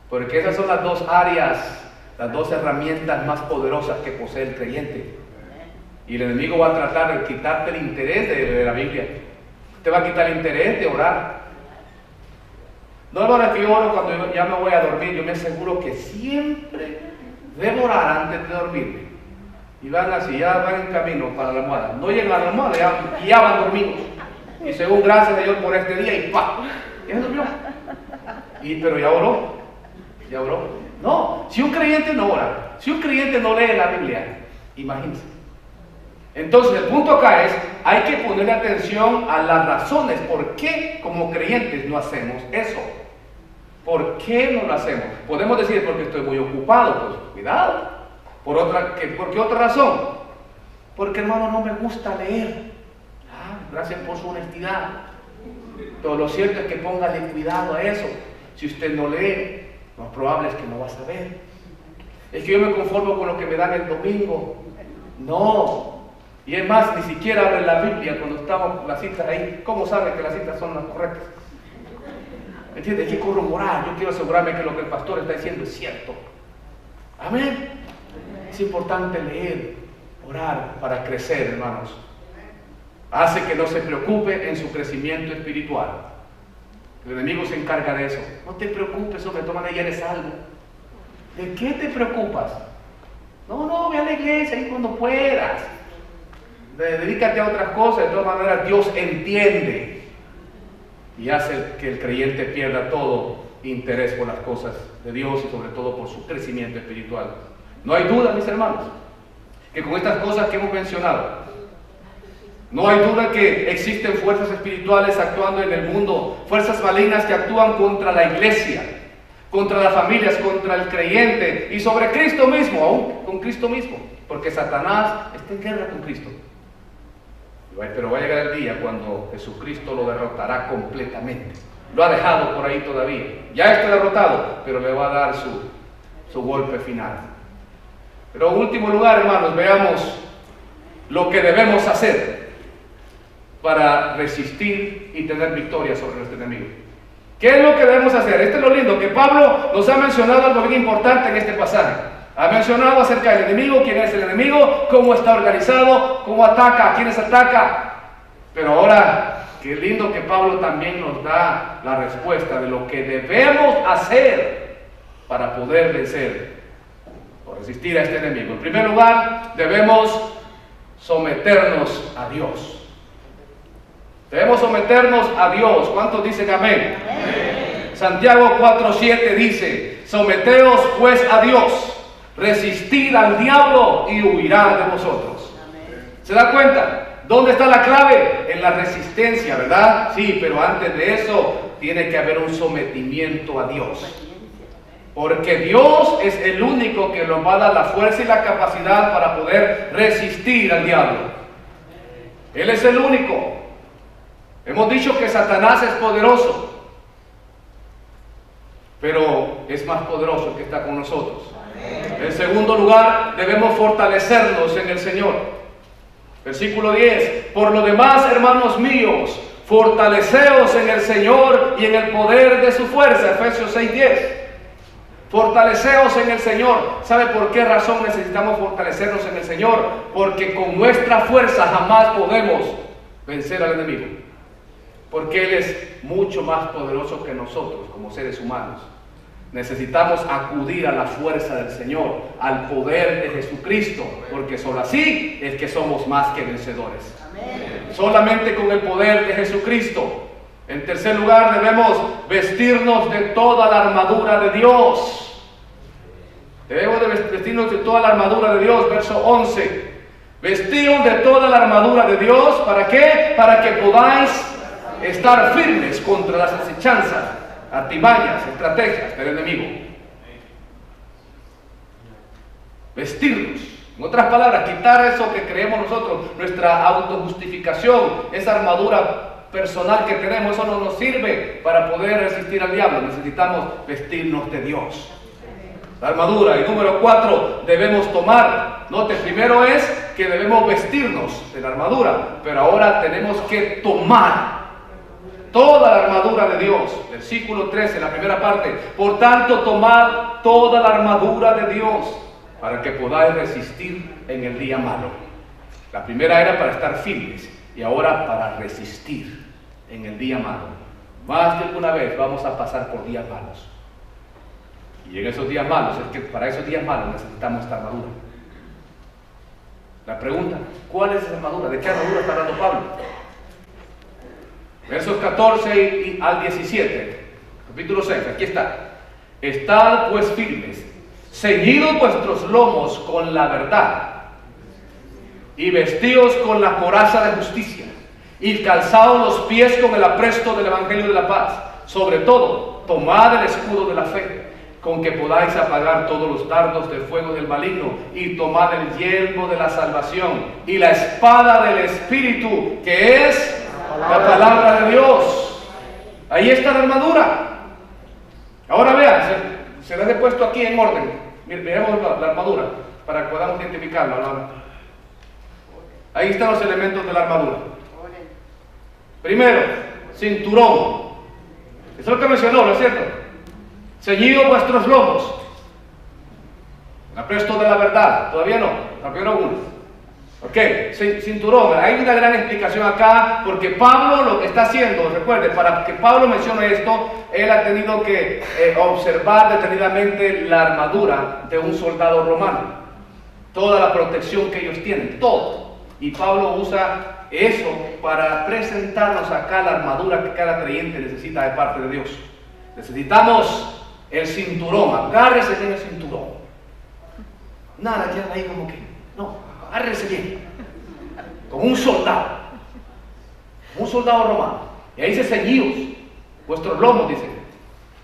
Porque esas son las 2 áreas, las 2 herramientas más poderosas que posee el creyente. Y el enemigo va a tratar de quitarte el interés de la Biblia. Te va a quitar el interés de orar. No, hermano, que yo oro cuando ya me voy a dormir, yo me aseguro que siempre debo orar antes de dormirme. Y van así, ya van en camino para la almohada. No llegan a la almohada y ya van dormidos. Y según gracias a Dios por este día y ¡pah! Ya se durmió. Pero ya oró. No, si un creyente no ora, si un creyente no lee la Biblia, imagínense. Entonces el punto acá es, hay que ponerle atención a las razones por qué como creyentes no hacemos eso. ¿Por qué no lo hacemos? Podemos decir porque estoy muy ocupado, pues cuidado. ¿Por qué otra razón? Porque, hermano, no me gusta leer. Gracias por su honestidad. Pero lo cierto es que póngale cuidado a eso. Si usted no lee, lo más probable es que no va a saber. Es que yo me conformo con lo que me dan el domingo. No. Y es más, ni siquiera abre la Biblia cuando estamos las citas ahí. ¿Cómo sabe que las citas son las correctas? ¿Me entiende? Hay que corroborar. Yo quiero asegurarme que lo que el pastor está diciendo es cierto. Amén. Es importante leer, orar para crecer, hermanos. Hace que no se preocupe en su crecimiento espiritual. El enemigo se encarga de eso. No te preocupes, hombre, toma, ya eres algo. ¿De qué te preocupas? No, ve a la iglesia ahí cuando puedas. Dedícate a otras cosas. De todas maneras, Dios entiende y hace que el creyente pierda todo interés por las cosas de Dios y sobre todo por su crecimiento espiritual. No hay duda, mis hermanos, que con estas cosas que hemos mencionado, no hay duda que existen fuerzas espirituales actuando en el mundo, fuerzas malignas que actúan contra la iglesia, contra las familias, contra el creyente y sobre Cristo mismo, aún con Cristo mismo, porque Satanás está en guerra con Cristo. Pero va a llegar el día cuando Jesucristo lo derrotará completamente. Lo ha dejado por ahí todavía. Ya está derrotado, pero le va a dar su golpe final. Pero en último lugar, hermanos, veamos lo que debemos hacer para resistir y tener victoria sobre nuestro enemigo. ¿Qué es lo que debemos hacer? Esto es lo lindo, que Pablo nos ha mencionado algo bien importante en este pasaje. Ha mencionado acerca del enemigo, quién es el enemigo, cómo está organizado, cómo ataca, a quiénes ataca. Pero ahora, qué lindo que Pablo también nos da la respuesta de lo que debemos hacer para poder vencer o resistir a este enemigo. En primer lugar, debemos someternos a Dios. Debemos someternos a Dios. ¿Cuántos dicen amén? Amén. Santiago 4:7 dice: someteos pues a Dios, resistid al diablo y huirá de vosotros. Amén. ¿Se da cuenta? ¿Dónde está la clave? En la resistencia, ¿verdad? Sí, pero antes de eso tiene que haber un sometimiento a Dios. Porque Dios es el único que nos va a dar la fuerza y la capacidad para poder resistir al diablo. Él es el único. Hemos dicho que Satanás es poderoso, pero es más poderoso el que está con nosotros. En segundo lugar, debemos fortalecernos en el Señor. Versículo 10: por lo demás, hermanos míos, fortaleceos en el Señor y en el poder de su fuerza. Efesios 6:10. Fortaleceos en el Señor. ¿Sabe por qué razón necesitamos fortalecernos en el Señor? Porque con nuestra fuerza jamás podemos vencer al enemigo. Porque Él es mucho más poderoso que nosotros como seres humanos. Necesitamos acudir a la fuerza del Señor, al poder de Jesucristo, porque solo así es que somos más que vencedores. Amén. Solamente con el poder de Jesucristo. En tercer lugar, debemos vestirnos de toda la armadura de Dios. Debemos de vestirnos de toda la armadura de Dios. Verso 11: vestíos de toda la armadura de Dios. ¿Para qué? Para que podáis estar firmes contra las acechanzas, artimañas, estrategias del enemigo. Vestirnos. En otras palabras, quitar eso que creemos nosotros, nuestra autojustificación, esa armadura personal que tenemos, eso no nos sirve para poder resistir al diablo. Necesitamos vestirnos de Dios. La armadura. Y número 4, debemos tomar. Note, primero es que debemos vestirnos de la armadura, pero ahora tenemos que tomar toda la armadura de Dios. Versículo 13, la primera parte: por tanto, tomad toda la armadura de Dios para que podáis resistir en el día malo. La primera era para estar firmes y ahora para resistir en el día malo. Más de alguna vez vamos a pasar por días malos. Y en esos días malos, es que para esos días malos necesitamos esta armadura. La pregunta: ¿cuál es esa armadura? ¿De qué armadura está hablando Pablo? Versos 14 al 17, capítulo 6, aquí está. Estad pues firmes, ceñidos vuestros lomos con la verdad, y vestidos con la coraza de justicia, y calzados los pies con el apresto del evangelio de la paz. Sobre todo, tomad el escudo de la fe, con que podáis apagar todos los dardos del fuego del maligno, y tomad el yelmo de la salvación, y la espada del Espíritu, que es la palabra de Dios. Ahí está la armadura. Ahora vean, se las he puesto aquí en orden. Miremos la armadura para que podamos identificarla. Ahí están los elementos de la armadura. Primero, cinturón. Eso es lo que mencionó, ¿no es cierto? Ceñidos vuestros lomos. Apresto de la verdad. Todavía no. Primero uno. Ok, cinturón. Hay una gran explicación acá, porque Pablo lo que está haciendo, recuerde, para que Pablo mencione esto, él ha tenido que observar detenidamente la armadura de un soldado romano. toda la protección que ellos tienen, todo. Y Pablo usa eso para presentarnos acá la armadura que cada creyente necesita de parte de Dios. Necesitamos el cinturón, agárrese bien el cinturón. Nada, queda ahí como que, no, agárrese bien. Como un soldado romano. Y ahí dice ceñidos, vuestros lomos, dice.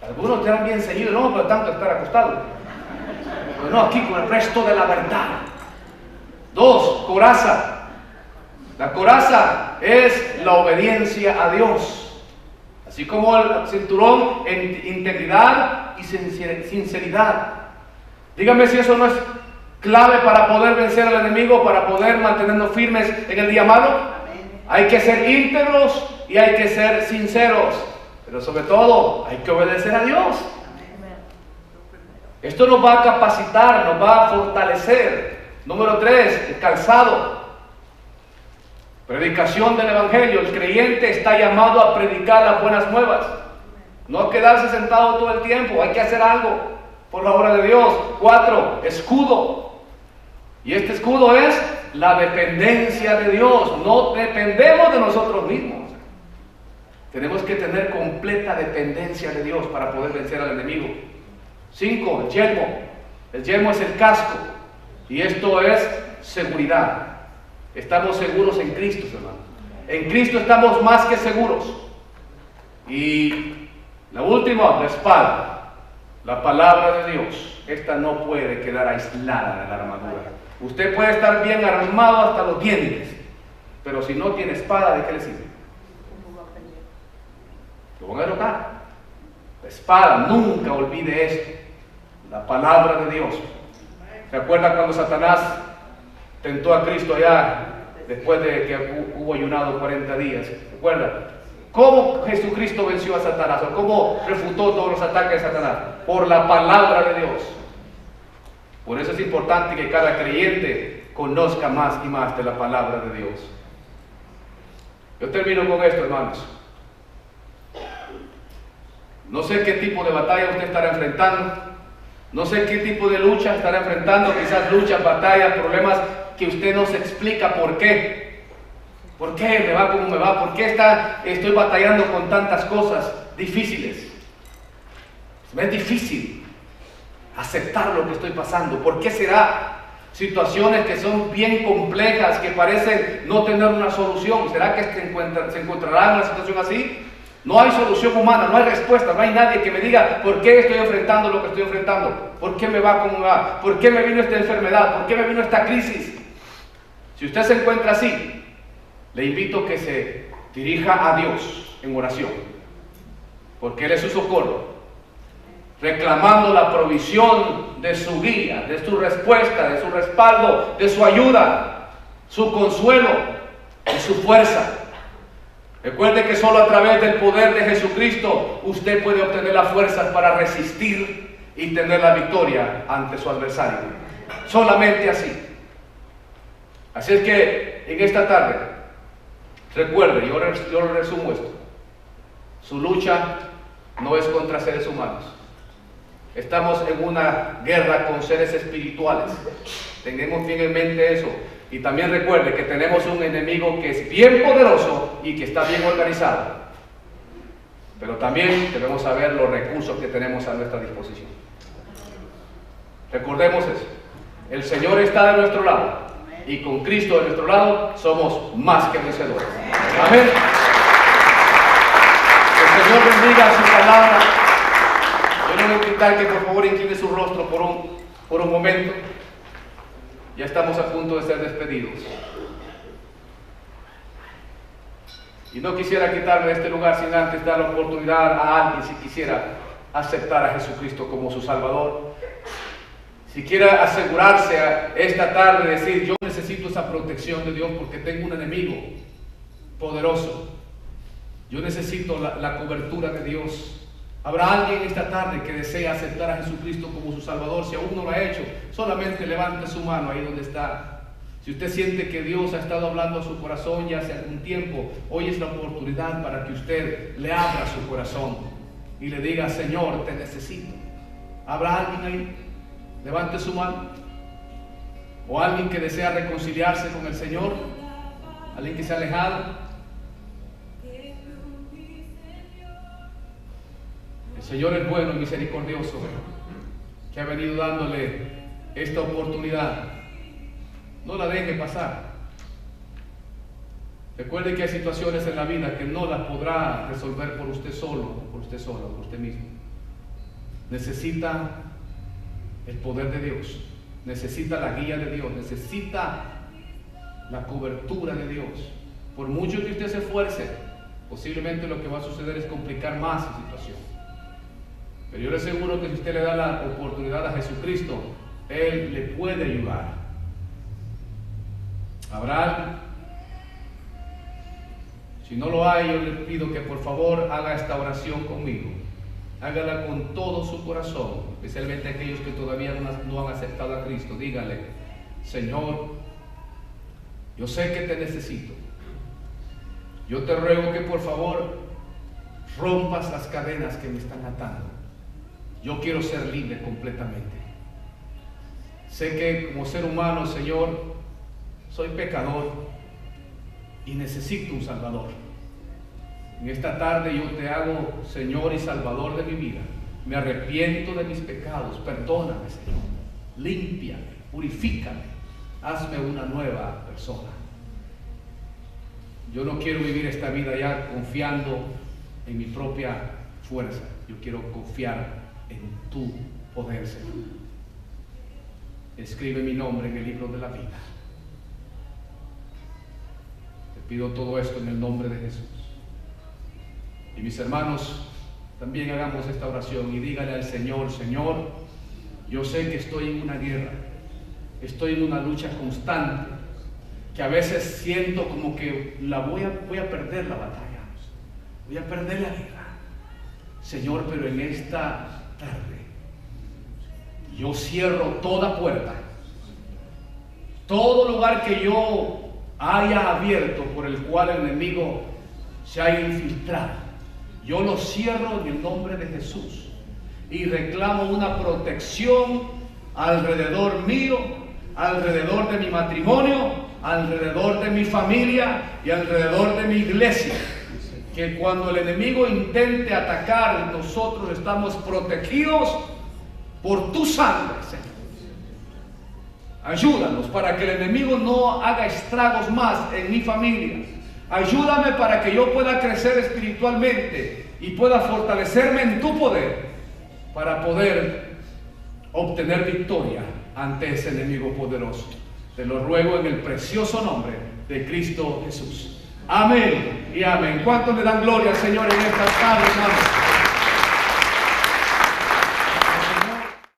Algunos quedan bien ceñidos, no, pero tanto estar acostado. Pero no, aquí con el resto de la verdad. 2, coraza. La coraza es la obediencia a Dios. Así como el cinturón en integridad y sinceridad. Dígame si eso no es clave para poder vencer al enemigo, para poder mantenernos firmes en el día malo. Hay que ser íntegros y hay que ser sinceros, pero sobre todo hay que obedecer a Dios. Esto nos va a capacitar, nos va a fortalecer. Número 3, el calzado. Predicación del Evangelio. El creyente está llamado a predicar las buenas nuevas. No a quedarse sentado todo el tiempo, hay que hacer algo por la obra de Dios. 4, escudo. Y este escudo es la dependencia de Dios. No dependemos de nosotros mismos. Tenemos que tener completa dependencia de Dios para poder vencer al enemigo. 5, el yelmo. El yelmo es el casco. Y esto es seguridad. Estamos seguros en Cristo, hermano. En Cristo estamos más que seguros. Y la última, la espada. La palabra de Dios. Esta no puede quedar aislada de la armadura. Usted puede estar bien armado hasta los dientes, pero si no tiene espada, ¿de qué le sirve? Lo van a derrotar. La espada, nunca olvide esto. La palabra de Dios. ¿Se acuerda cuando Satanás tentó a Cristo allá después de que hubo ayunado 40 días? ¿Se acuerda? ¿Cómo Jesucristo venció a Satanás? ¿O cómo refutó todos los ataques de Satanás? Por la palabra de Dios. Por eso es importante que cada creyente conozca más y más de la palabra de Dios. Yo termino con esto, hermanos. No sé qué tipo de batalla usted estará enfrentando. No sé qué tipo de lucha estará enfrentando. Quizás luchas, batallas, problemas que usted no se explica por qué. ¿Por qué me va como me va? ¿Por qué estoy batallando con tantas cosas difíciles? Me es difícil aceptar lo que estoy pasando. ¿Por qué será? Situaciones que son bien complejas, que parecen no tener una solución. ¿Será que se encontrará en una situación así? No hay solución humana, no hay respuesta, no hay nadie que me diga por qué estoy enfrentando lo que estoy enfrentando, por qué me va como me va, por qué me vino esta enfermedad, por qué me vino esta crisis. Si usted se encuentra así, le invito a que se dirija a Dios en oración, porque Él es su socorro, reclamando la provisión de su guía, de su respuesta, de su respaldo, de su ayuda, su consuelo y su fuerza. Recuerde que solo a través del poder de Jesucristo usted puede obtener las fuerzas para resistir y tener la victoria ante su adversario. Solamente así. Así es que en esta tarde, recuerde, yo le resumo esto. Su lucha no es contra seres humanos. Estamos en una guerra con seres espirituales. Tenemos bien en mente eso. Y también recuerde que tenemos un enemigo que es bien poderoso y que está bien organizado. Pero también debemos saber los recursos que tenemos a nuestra disposición. Recordemos eso. El Señor está de nuestro lado. Y con Cristo de nuestro lado somos más que vencedores. Amén. El Señor bendiga su palabra. Yo le voy a invitar que por favor incline su rostro por un momento. Ya estamos a punto de ser despedidos. Y no quisiera quitarme de este lugar sin antes dar la oportunidad a alguien si quisiera aceptar a Jesucristo como su Salvador. Si quiera asegurarse esta tarde, decir, yo necesito esa protección de Dios porque tengo un enemigo poderoso. Yo necesito la cobertura de Dios. ¿Habrá alguien esta tarde que desea aceptar a Jesucristo como su Salvador? Si aún no lo ha hecho, solamente levante su mano ahí donde está. Si usted siente que Dios ha estado hablando a su corazón ya hace algún tiempo, hoy es la oportunidad para que usted le abra su corazón y le diga, Señor, te necesito. ¿Habrá alguien ahí? Levante su mano. o alguien que desea reconciliarse con el Señor, alguien que se ha alejado. El Señor es bueno y misericordioso, que ha venido dándole esta oportunidad. No la deje pasar. Recuerde que hay situaciones en la vida que no las podrá resolver por usted solo, por usted solo, por usted mismo. Necesita el poder de Dios, necesita la guía de Dios, necesita la cobertura de Dios. Por mucho que usted se esfuerce, posiblemente lo que va a suceder es complicar más su situación. Pero yo le aseguro que si usted le da la oportunidad a Jesucristo, Él le puede ayudar. ¿Habrá algo? Si no lo hay, yo le pido que por favor haga esta oración conmigo. Hágala con todo su corazón, especialmente aquellos que todavía no han aceptado a Cristo. Dígale: Señor, yo sé que te necesito. Yo te ruego que por favor rompas las cadenas que me están atando. Yo quiero ser libre completamente. Sé que como ser humano, Señor, soy pecador y necesito un Salvador. En esta tarde yo te hago Señor y Salvador de mi vida. Me arrepiento de mis pecados. Perdóname, Señor. Límpiame, purifícame. Hazme una nueva persona. Yo no quiero vivir esta vida ya confiando en mi propia fuerza. Yo quiero confiar en tu poder, Señor. Escribe mi nombre en el libro de la vida. Te pido todo esto en el nombre de Jesús. Y mis hermanos, también hagamos esta oración y dígale al Señor: Señor, yo sé que estoy en una guerra, estoy en una lucha constante, que a veces siento como que voy a perder la batalla, voy a perder la guerra. Señor, pero en esta tarde yo cierro toda puerta, todo lugar que yo haya abierto por el cual el enemigo se haya infiltrado. Yo lo cierro en el nombre de Jesús y reclamo una protección alrededor mío, alrededor de mi matrimonio, alrededor de mi familia y alrededor de mi iglesia. Que cuando el enemigo intente atacar, nosotros estamos protegidos por tu sangre, Señor. Ayúdanos para que el enemigo no haga estragos más en mi familia. Ayúdame para que yo pueda crecer espiritualmente y pueda fortalecerme en tu poder para poder obtener victoria ante ese enemigo poderoso. Te lo ruego en el precioso nombre de Cristo Jesús. Amén y amén. ¿Cuántos le dan gloria al Señor en esta tarde, hermanos?